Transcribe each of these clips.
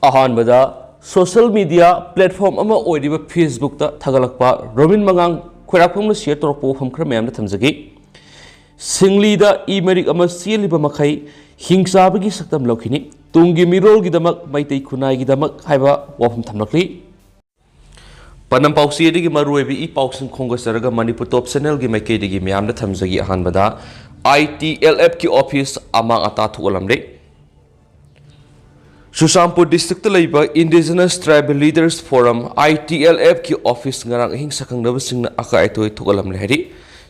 अहानबदा social media platform अमा ओइरिबा Facebook ता थगलकपा roaming मंगांग खोराफमना share तोरपो वफम खर मैम थमजगे सिंगलीदा ई मेरिक अमा सेलिबा मखै हिंसाबगी सक्तम लौखिनी तुंगी मिरोलगिदमक मैतै खुनाइगिदमक हाइबा वफम थमलकली पनम पाउसीदिगी मरुएबी ई पाउसिंग खोंगसरगा मणिपुर टॉप चैनल गी मैकेदिगी मैम थमजगी अहानबदा ITLF की ऑफिस अमा अता थुलमले Susampur district laiba Indigenous Tribal Leaders Forum ITLF की office ngarang hing sakangdaba singna aka aitoi thugalam lehri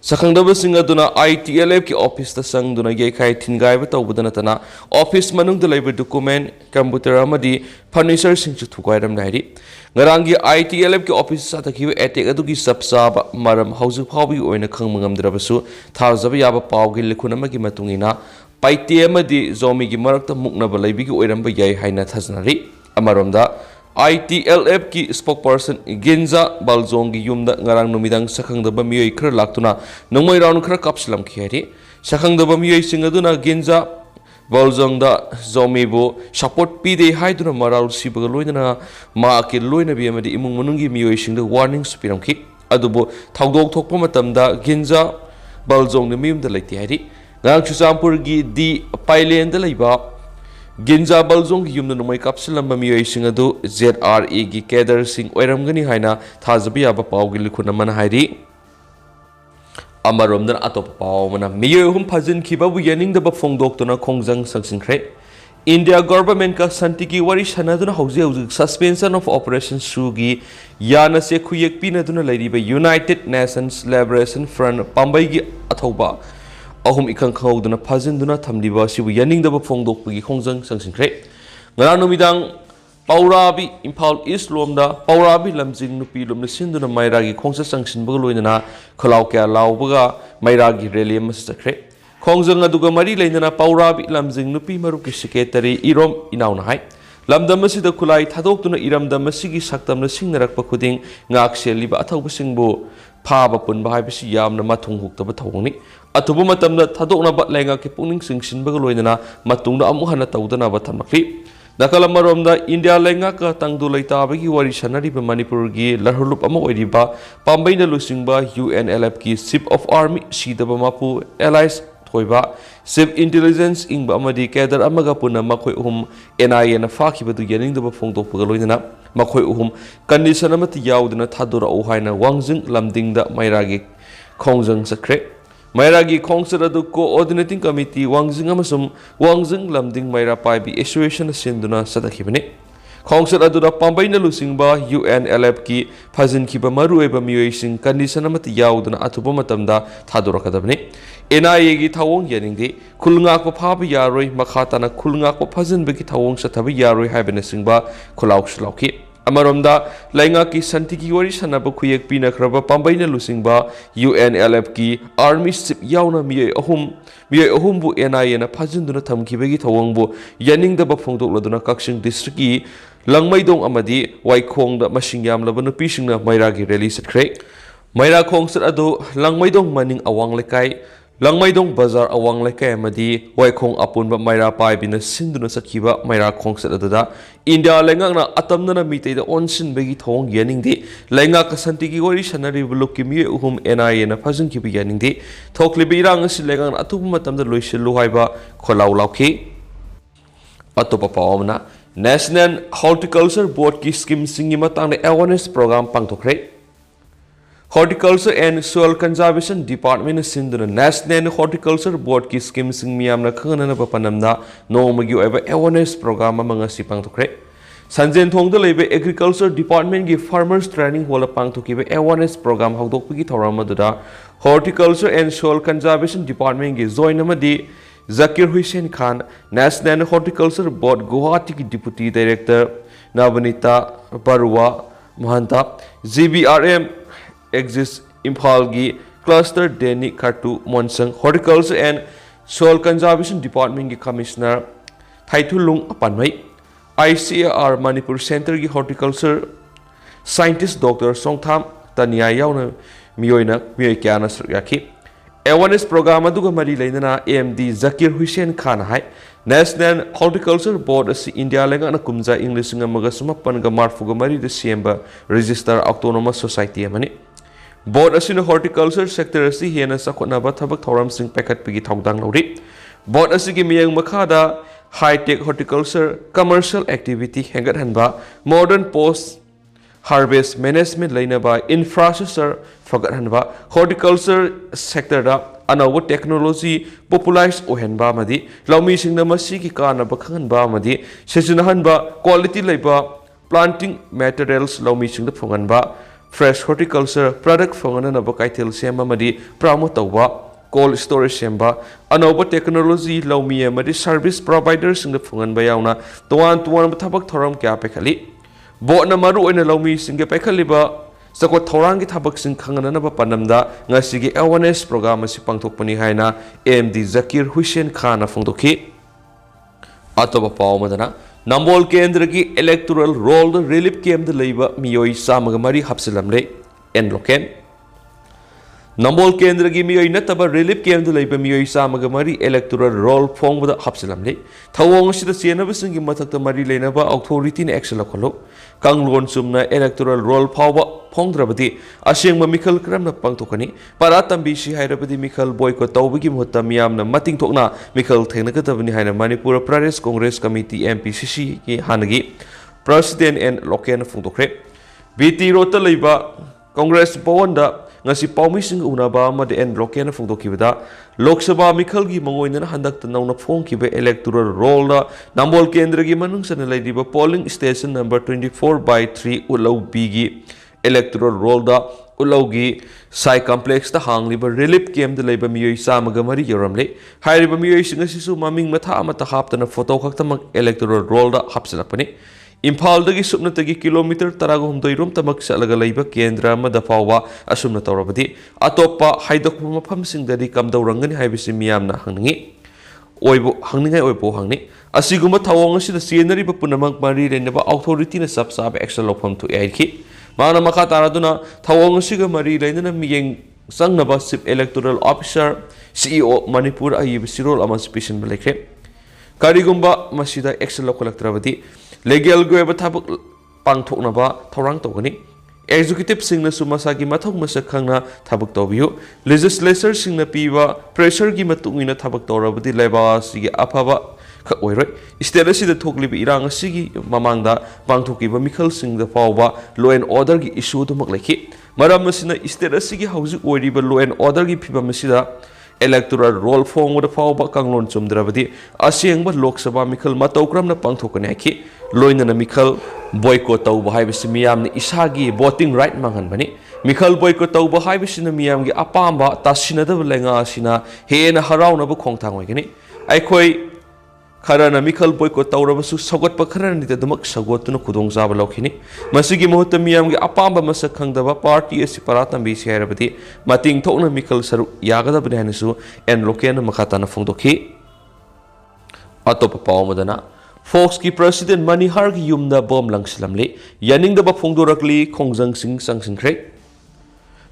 sakangdaba singa duna ITLF की office ta sang duna yekai thingai ba tawbudana tana office manung da laiba document computer amadi furniture sing chu thugairam lehri ngarang gi ITLF की office sa takhiba attack adu gi sabsa maram hauju phawbi oina khangmangam drabasu thazaba yaba pawgi likhunama gi matungina Paite Zomi की मरक्त मुक्नब लैबिगी ओइरंबा याय हाइना थजनरी अमरोमदा ITLF की spokesperson गिंजा बालजोंग की युमदा ngarang नुमिदांग सखंगदबा मियोय खर लाक्तुना नंगमोय round खर कापसलम खियारी सखंगदबा मियोय सिंगदुना गिंजा बालजोंगदा जोमीबो support पीदे हाइदुना moral Sibgha लोइना मा के लोइना बि अमदि इमुंग मनुंगी मियोय सिंगदा वार्निंग सुपिरमखि अदुबो थावदोक थोकपा मतमदा गिंजा बालजोंग ने मियुमदा लैति हारी Susampur gi di Pailen de Laiba Ginza Balzong Yum no Mai Capsulam Mioising adu ZRE gi Kedar Sing Oiramgani Haina Tazabiaba Pawgil Kunaman Hairi Amarom atop Pawmana Mio Hum Pazin Kiba Yaning the Bafong Doctor Kongzang Saxing Crate India government ka Santiki Warish Hanaduna Hose suspension of Operation Sugi Yana Sekuyek Pinaduna Lady by United Nations Liberation Front Pambai Atoba ahum ikang khawduna phajinduna thamliba sibu yaningdaba phongdokpagi khongjang sangsinkhre ngara numidang paurabi imphal east lomda paurabi lamjing nupi lomna sinduna mairagi khongsa sangsinbaga loinana kholau kya laubaga mairagi rally masakre khongjang aduga mari leinana paurabi lamjing nupi maruki secretary irom inauna hai lamdam asida khulai thadokduna iramdam asigi saktamna singnarakpa khuding ngak seliba athauba singbu phaba punba haibisi yamna mathung huktaba thawngni अथुब मतमदा थादोकनाबा लैंगा के पुनिंग सिंगसिनबगा लोइना मतुंगदा अमु हना तौदनाबा थमखि नकल अमरोमदा India लैंगा का तंगदु लैताबगी वारी सनरिबा मणिपुर गी लहरुलुप अमा ओइरिबा पांबैना लुसिंगबा UNLF की चीफ ऑफ आर्मी सीदबा मापु एलाइस थोइबा चीफ इंटेलिजेंस इंगबा अमदी कैडर अमगा पुना मखोय उहुम NIA ना फाखिबदु यानिंगदबा फोंदोकपगा लोइना मखोय उहुम कंडीशन अमति याउदना थादोरा ओ हाइना वांगजिंग लमदिंगदा मैरागी खोंजंग सख्रे Mairagi Kongsaradu Coordinating Committee Wangjing Amasum Wangjing Lamding Maira Paibi Association Sinduna Sadakhibane Kongsaradu Pambaina Lusingba UNLF ki Fazin Kiba Marueba Muising Condition Amati Yaudana Atuba Matamda Tadurakadabne NIA gi Tawong Yaningde Kulunga ko Pabi Yaroi Makhatana Kulunga ko Fazin Beki Tawong Satabi Yaroi Habenesingba Kulauk Shlauki Amaromda Lainga ki Santiki Wari Sanaba Kuyak Pina Kraba Pambaina Lusingba UNLF ki Army Ship Yauna Mie Ohumbu NIA na Pazinduna Tamkibegi Tawangbu Yaning the Bafongdo Laduna Kakshing District ki Langmaidong Amadi Waikong da Mashingyam Labana Pishing na Mairagi release at Craig Maira Kong Sir Ado Langmaidong Maning Awang Lekai Langmaidong Bazar Awang Lekai Amadi Waikong Apun ba Maira Pai Bina Sinduna Sakiba Maira Kong Sir Adada India Lengang na Atamna Mite the Onsin Begi Tong Yaning de Lenga Kasantiki Wari Sanari Lukimi Uhum NIA na Pazin Kibi Yaning de Toklibirang Silegang Atumatam the Lucia Luhaiba Kolau Lauki Atopa Paomna National Horticulture Board ki scheme singimatang the awareness program pangtokre Horticulture and Soil Conservation Department Sinduna National Horticulture Board ki scheme sing miyamna khangana papanamna no magyu eba awareness program amanga sipang tokre Sanjen thongda lebe Agriculture Department ki Farmers Training wala pangtoki be awareness program hawdokpagi thorama duda Horticulture and Soil Conservation Department ki joinamadi Zakir Hussain Khan National Horticulture Board Guwahati ki Deputy Director Nabanita Barua Mahanta GBRM exists Imphal gi Cluster Deni Kartu Monsang Horticulture and Soil Conservation Department ki Commissioner Thaithulung Apanmai ICAR Manipur Center ki Horticulture Scientist Dr. Songtham Tanya Yauna Mioina Mioikiana Sraki Awareness program aduga mari leinana AMD Zakir Hussain Khan hai National Horticulture Board asi India lenga kumja English ngamaga sumapan ga marfuga mari de siemba register autonomous society amani board asina horticulture sector asi hena sakona ba thabak thoram sing packet pigi thongdang lori board asi gi miyang makhada high tech horticulture commercial activity hengat hanba modern post harvest management laina ba infrastructure fagat hanba horticulture sector da another technology popularize ohenba madi laumi singna masi ki kana ba khanba madi sejinahanba quality laiba planting materials laumi singda phonganba fresh horticulture product phongana ba kaithel sema madi promote tawba cold storage semba another technology laumi madi service providers singda phonganba yauna tuan thabak thoram kya pe khali board na maru oina laumi singge pe khaliba Sakot Thorangi Tabak Sing Kanganaba Panamda, Nasigi awareness program si pangthokpani haina MD Zakir Hussein Khana Fongdoki Atoba Paumadana Nambol Kendragi electoral roll the relief came the labor Mioi Samagamari Hapsilamle and Loken Nambol Kendragi Mioi Nataba relief came the labor Mioi Samagamari electoral roll form with the Hapsilamle Tawong si the Siena Singi Matata Mari Lenaba authority in Excelacolo Kanglon Sumna electoral roll power Pongdrabadi, Ashing Mikal Kramna Pangtokani, Paratambi she Hyderabadi Mikal Boyko Tawiki Mutamiamna, Mating Tokna, Mikal Tenakatavani Hana Manipura Pradesh Congress Committee MPCC Hanagi, President and Loken Fundokre, BT Rota Liba, Congress Bawanda, Nasi Paumising Unabama the end Loken Fundokivida, Loksaba Mikalgi Mangoina Handak the Nona Fonkibe electoral roll, Nambol Kendragi Manungs and Ladiba polling station number 24/3 Ulau Bigi. Electoral roll da Ulaugi Sai complex the Hangliba relief came the labor Mui Samagamari Yoramle, Hariba Mui Singasisu Maming Matamata Haptan a photo Haktamak electoral roll da Hapsilapani. Impal the Subnatagi kilometer Taragum Doirum Tamak Salaga labor Kendra Madafawa Asumnatorabadi, Atopa Haidokuma Pumsing the Rikam Dorangani Habisimiamna Hangi. Oibo Hanginga Oibo Hangi. Asiguma Tawang the scenery Punamak Mari and never authority in a sub extra lopum to Aiki. Mana Makataraduna, Tawang Siga Mari Lena Miyang Sangnaba Sip Electoral Officer, CEO Manipur Ayub Sirol Emancipation Maleke, Karigumba Masida Excel Collectravati, Legal Gueva Tabak Pangtoknaba, Torang Togani, Executive Singna Sumasagi Matok Masakanga Tabak Tobio, Legislature Singna Piva, Pressure Gimatumina Tabak Torabati Leva Sigi Apava. Istelasi the Tokli Irang Sigi Mamanda, Bangtokiba Mikal Sing the Pawa, law and order issue to Maklaki. Maramasina Istelasi House Oriba law and order Pipa Masida, electoral roll form with the Pawa Kanglon Sum Dravati, Asiang but Loksaba Mikal Matokram the Pangtokanaki, Loin and a Mikal boycott over Hibisimiam Isagi, voting right Manganbani, Mikal boycott over Hibisimiam Apamba, Tashina the Lenga Sina, He and a Haraunaba Kongtangwagani. I quay Karana Mikal boycott Taurabasu Sagot Pakaran the Mak Sagotun Kudong Zabalokini, Masigi Mohotamiam Apamba Masakangdava party is Separatam BC Harabati, Mating Tona Mikal Saru Yagada Banasu and Loken Makatana Fondoki Atop Paumadana. Foxki President Mani Hargi Yumda Bom Langslamli, Yaning the Bafongdorakli, Kongzang Sing Sangsing Crate.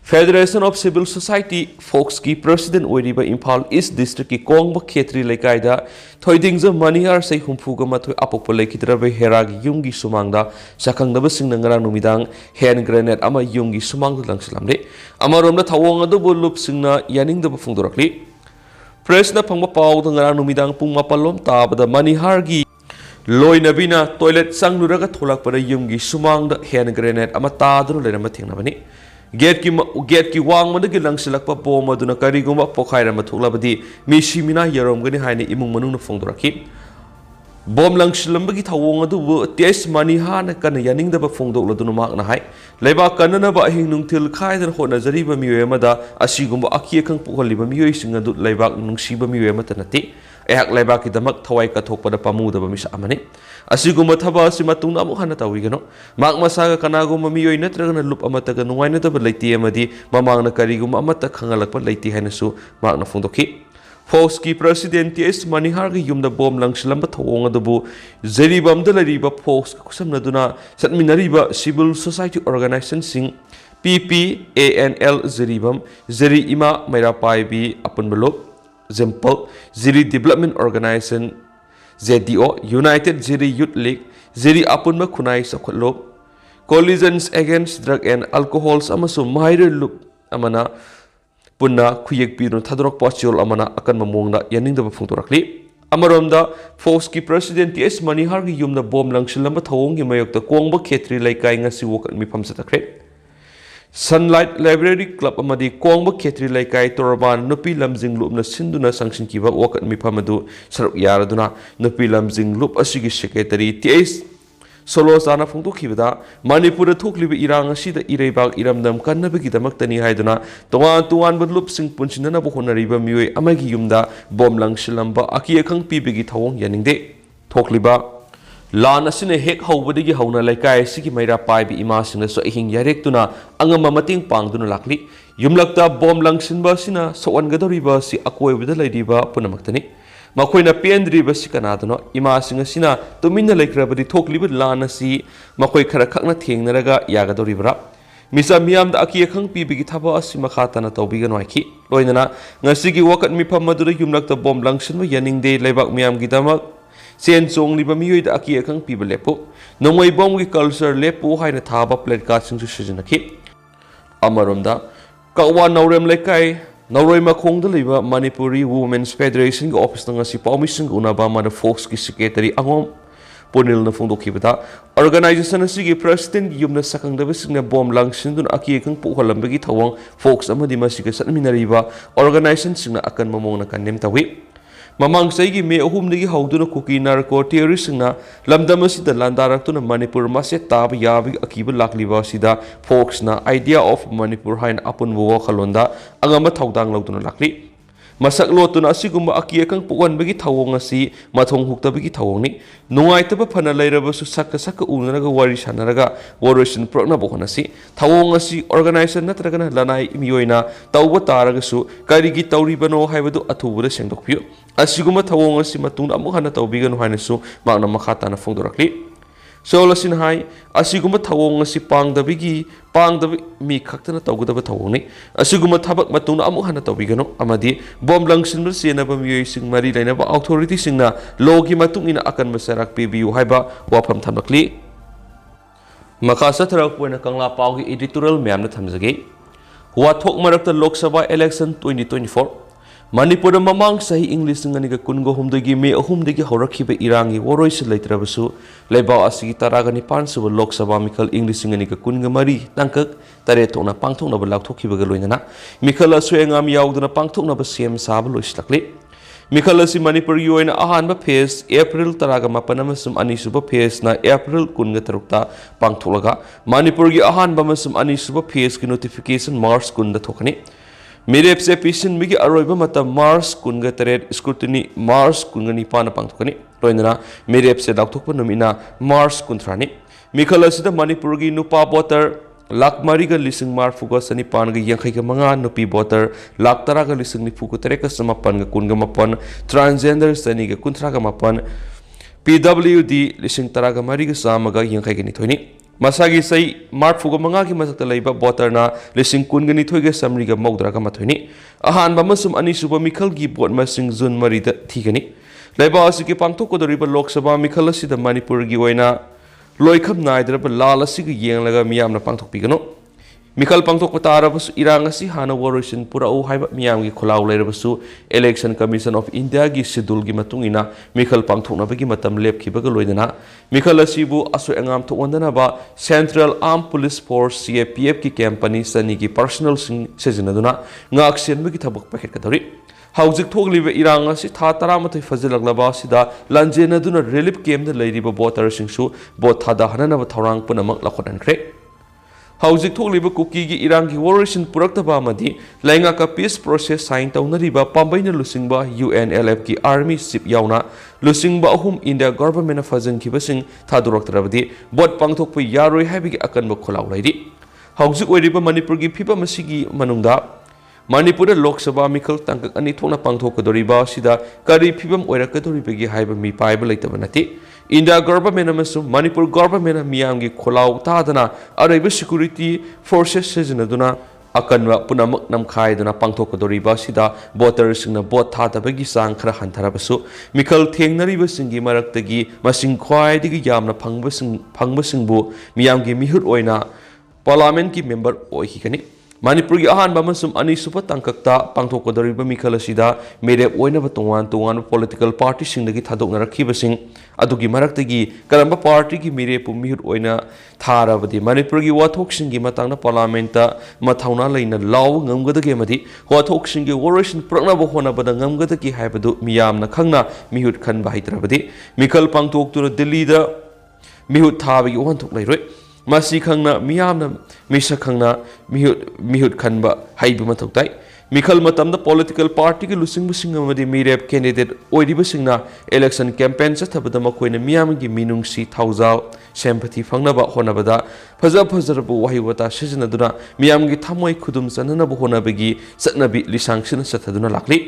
Federation of Civil Society Foxki President Oiriba Impal East District ki Kongba Khetri Lekaida Thoidingza Manihar Sei Humfuga Matoi Apopo Lekitrabe Heragi Yungi Sumangda Sakangdaba Singnangara Numidang Hand Grenade Ama Yungi Sumang Langslamde Amaromda Tawong Adobo Lup Singna Yaning the Bafungdorakli Presna Pangma Pau Ngara Numidang Pumapalom Tabada Manihargi Loi Nabina Toilet Sangluraga Tolak Pada Yungi Sumangda Hand Grenade Ama Tadru Lenamating Nabani Get ki wang mana gilang silakpa bom aduna kariguma pokhaira mathulabadi mishimina yarom gani haine imung manung na fongdoraki bom lang silambagi thawong adu tes mani hana kan yaning da ba fongdok laduna mak na hai leba kanana ba hing nungthil khai dan hona jari ba miwe mada asigumba akhi khang pukhali ba miwe singa du leba nungsi ba miwe mata nati ehak leba ki damak thawai ka thokpa da pamu da ba misa amane asiguma thaba simatung amu hana tawi gano mak masaga kanaguma miwe natraga lup amata ga nungai na da ba leiti amadi mamang na kariguma amata khangalak pa leiti hainasu mak na fongdoki Foxki President T.S. Manihargi Yumda Bom Langsilamba Thawong Adabu Zeribam Dalariba Fox Kusamnaduna Satminariba Civil Society Organization Sing PPANL Zeribam Zeri Ima Mairapai Bi Apunbalok Zempal Zeri Development Organization ZDO United Ziri Youth League Ziri Apunma Kunai Sakhotlob Coalitions Against Drug and Alcohols amasung Mahir Loop amana punna khuyek pino thadrok pachol amana akan mamongna yaning da phungtorakli amaromda force ki president S Manihar gi yumna bom langshilamba thawong gi mayok ta kongba khetri laikai ngasi wokan mi phamsa takre Sunlight Library Club amadi kongba khetri laikai torban nupi lamjing loop na sinduna sangshin ki ba wokan mi phamadu saruk yaraduna nupi lamjing loop asigi secretary TS Solo sana phongtokibada Manipur thokliba irang asida ireibak iramdam kannabagidamaktani haiduna tongan tuan budlup sing punsinana bo honariba mioi amagi yumda bom langshilamba aki akhang pibigi thawong yaningde thokliba lan asine hek hawbadigi hawna laikai sigi maira paibi ima singna so hing yarektuna angama mating pangduna lakli yumlakta bom langsinba sina sowangadoriba si akoibada laidiba punamaktani Makoina pendri basikanadano ima singasina tumina laikrabadi thokliba lana si makoi khara khakna thengnaraga yagadoribra misa miam da aki akhang pibigi thaba asi makhatana tawbigan waiki loinana ngasigi wakat mifam madura yumlakta bom langsinwa yaningde leibak miam gidamak sen chongliba miyoi da aki akhang piba lepo nongoi bom gi culture lepo haina thaba plate card singsu sijinaki amaromda kawa naurem laikai Nauroi Makongda liba Manipuri Women's Federation ki office nga si paumising unaba mana Fox ki secretary angom punil na phongdokibada organization asigi president yumna sakangdaba singna bom langsin dun aki ekang puhalambagi thawang Fox amadi masiga satminariba organization singna akan mamong na kanem tawi Mamang saigi me ahumdagi hawduna Kuki narco terrorist singna lamdam asida landarak tuna Manipur mase tab yabi akiba lakliba sida Fox na idea of Manipur hain apun wo khalonda angama thawdang lawduna lakli masak lotuna asigumba aki akang puwan bagi thawong asi mathong huktabagi thawong ni nungaitaba phana lairabasu sakka sakka unaraga wari sanaraga warosin progna bohonasi thawong asi organization natragana lanai miyoina tawba taragasu karigi tawribano haibadu athubuda sengdokpiyo asiguma thawong asi matungna amu hana tawbiganu hainasu magna makhatana phongdorakli Solasin hai asiguma thawong asi pangdabi mi khaktana tawgudaba thawongni asiguma thabak matuna amu hana tawbigano amadi bom langsinba senaba miyoi sing mari lainaba authority singna logi matungina akan masarak pibiu haiba wapham thamlakli makasa tharak poina kangla pawgi editorial myamna thamjage wathok marakta Lok Sabha election 2024 Manipur mamang sahi English ngani kungo humdagi me ahumdagi horakhiba irangi woroisi leitrabasu leiba asigi taragani pansuba Lok Sabha Mikhal English ngani kunga mari tangkak tare tona pangthokna ba lakthokiba ga loinana Mikhal asuengam yauduna pangthokna ba sem sab loislakli Mikhal asi Manipur gi oina ahanba phase April taraga mapanama sum ani suba phase na April kunga tarukta pangtholaga Manipur gi ahanba masum ani suba phase ki notification March kunda thokani Mirep se pisin migi aroiba mata Mars kunga taret scrutiny Mars kunga ni pana pangthokani loinana mirep se dakthokpa numina Mars kuntrani Mikhal asida Manipur gi nupa voter lakh mari ga lising mar fuga sani pan ga yankhai ga manga nupi voter lakh tara ga lising ni fuku tere ka sama pan ga kunga mapan transgender sani ga kuntra ga mapan PWD lising tara ga mari ga sama ga yankhai ga ni thoini Masagi say Mark Fuga Mangaki Masakta Laiba Botarna, Lissing Kungani Toiga Samriga Modraga Matoni, Ahan Bamasum Anisuba Mikhal gi bot Masing Zun Marida Tigani, Laiba Siki Pangtoko the River Lok Sabha Mikhalasi the Manipur Giwena, Loikab Naidra, but Lala Sigi Yang Laga Miam Pangtok Pigano. Mikhal Pangtok Patarabas Irangasi Hana Warishin Pura O Haiba Miami Kolau Lerabasu, Election Commission of India gi Sidul Gimatungina, Mikhal Pangtokna Bagi Matam Lep Kibagaloidana, Mikhal Asibu Asu Angam to Wandanaba, Central Armed Police Force CAPF ki company Sanigi personal Sezinaduna, Ngaxian Mikitabuk Paket Kadori. Hauzik Togliva Irangasi Tataramati Fazilaglaba Sida, Lanjena relief game the lady Botar Singshu, Botada Hanava Tarang Punamak Lakot and Craig. Hauzik Toliba Kuki Irangi Warishin Puraktaba Madi, Langaka peace process signed Taunariba, Pambaina Lusingba, UNLF ki army sip yauna, Lusingba whom India government of Fazan Kibasing, Tadurak Rabadi, Bot Pangtok Yaroi Habig Akan Bokola lady. Hauzik Wediba Manipurgi Pipa Masigi Manunda, Manipur Lok Sabha Mikhal Tankak Anitona Pangtok Doriba Sida, Kari Pibam Orakadori Bigi Haiba Mi Pibe later Vanati. India government amasung Manipur government miyamgi kholau tadana araiba security forces sezinaduna अकनवा पुनमक नमखाइदुना पांथोकदोरिबा सिदा वोटरसिंगना vote थादबगी चांग खरा हंथरबसु मिखल थेंगनरिबसिंगी मरक्तगी मसिंग ख्वाइदगी यामना फंगबसिंगबु मियामगी मिहुत ओइना parliament की member ओइखिगनी Manipur की Ahaan बमसुम अनिसुब तंकक्ता पांथोकदोरिबा मिखल असिदा मेरेप ओइनब तोंगान तोंगान political party सिंगदगी थादोकनरखिबसिंग अदुगी मरक्तगी Karamba party की मेरेप मिहुत ओइना थारबदी मणिपुर की वाथोकसिंगी मतंगना parliament मथौना लैना लाव ngमगदगे मदि वाथोकसिंगी वोरेशन प्रकनब होनबदा ngमगदगी हाइबदु मियामना खंगना मिहुत खनबा हाइत्रबदी मिखल पांथोकतुर दिल्ली दा मिहुत थाबगी वहनथोक लैरोय मासी खंगना मियामना मिसा खंगना मिहुत खनबा हाइबु मथौताई मिखल मतमदा पॉलिटिकल पार्टी की लुसिंगबसिंग अमदि मिरेप कैंडिडेट ओइरिबसिंगना इलेक्शन कैंपेन चथबदा मखोइना मियामगी मिनुंगसी थाउजाव सेम्पथी फंगनबा होनबदा फजरबु वाहिवता सिजनदुना मियामगी थमोय खुदुम चननबु होनबगी चटनबी लिसांगसिना चथदुना लाखली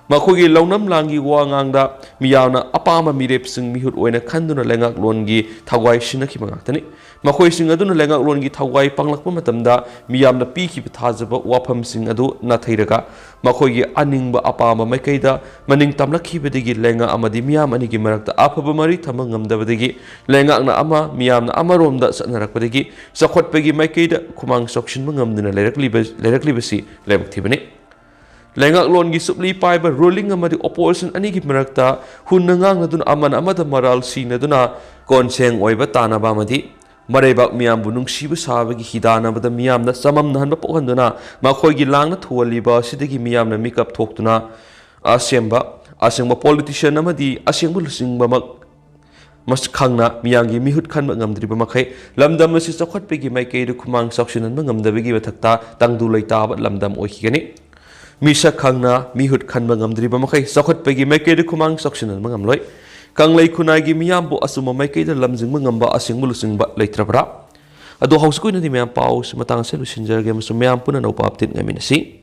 मखोगी लौनम लांगी वांगांगदा मियावना अपामा मिरेपसिंग मिहुत ओइना खंदुना लेंगाक लोनगी थगवाई सिनखिबा गाक्तनी मखोइसिंग अदुना लेंगाक लोनगी थगवाई पांगलकपा मतमदा मियामना पीखिबा थाजबा वाफमसिंग अदु नाथैरगा मखोगी अनिंगबा अपामा मैकैदा मनिंग तमलखिबदगी लेंगा अमदि मियाम अनिगी मरक्ता अफबा मरी थमा ngamdabadagi लेंगाकना अमा मियामना अमरोमदा सनरकपदगी चखोटपगी मैकैदा खुमांग सोक्सिनबा ngamduna लेरकलिबसी लेबक्थिबनी लेंगाक लोन की सुपली पाइब रूलिंग ओपोजिशन अनी की मरक्ता हुनंगांगदुना अमन अमदा मराल सीनदुना कोनसेंग ओइबा तानाबा मदि मरेबाक मियामबु नुंगसिबु साबगी हिदानबदा मियामना सममनहनबा पोहनदुना मखोइगी लांगना थुवलिबा सिदगी मियामना मिकअप थोक्तुना असेंबा पॉलिटिशियन अमदि असेंबु लुसिंगबमक मस खंगना मियांगी मिहुत खनबा ngamdriba मखै लमदम असि चखोटपेगी माइकैदु खुमांग सक्सिननबा ngamdabagi मथक्ता तंगदु लैताबा लमदम ओइखिगनी मिसा खंगना मिहुत खनबा ngamdriba मखै चखोटपेगी माइकैदु खुमांग सक्सिननबा ngamloi kanglai khunai miyambu asuma maikei da lamjingba ngamba asingbu lusingba leitrabra ado hauskui na di miyam pau matang se lusinjarge masum miyam puna no pa update ngaminasi